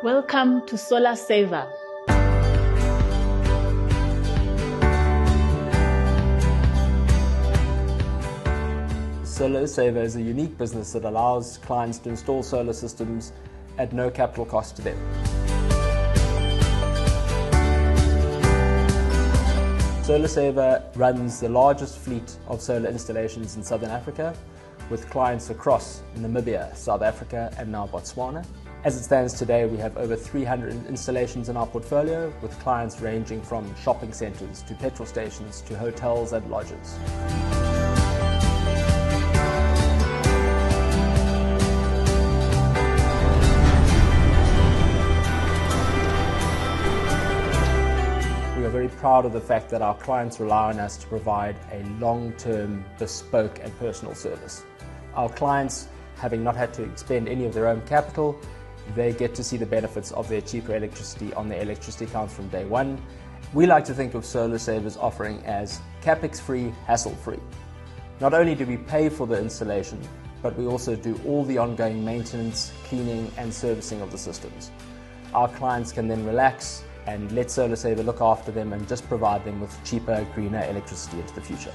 Welcome to Solar Saver. Solar Saver is a unique business that allows clients to install solar systems at no capital cost to them. Solar Saver runs the largest fleet of solar installations in Southern Africa, with clients across Namibia, South Africa and now Botswana. As it stands today, we have over 300 installations in our portfolio, with clients ranging from shopping centres to petrol stations to hotels and lodges. We are very proud of the fact that our clients rely on us to provide a long-term, bespoke and personal service. Our clients, having not had to expend any of their own capital, they get to see the benefits of their cheaper electricity on their electricity accounts from day one. We like to think of Solar Saver's offering as capex-free, hassle-free. Not only do we pay for the installation, but we also do all the ongoing maintenance, cleaning and servicing of the systems. Our clients can then relax and let Solar Saver look after them and just provide them with cheaper, greener electricity into the future.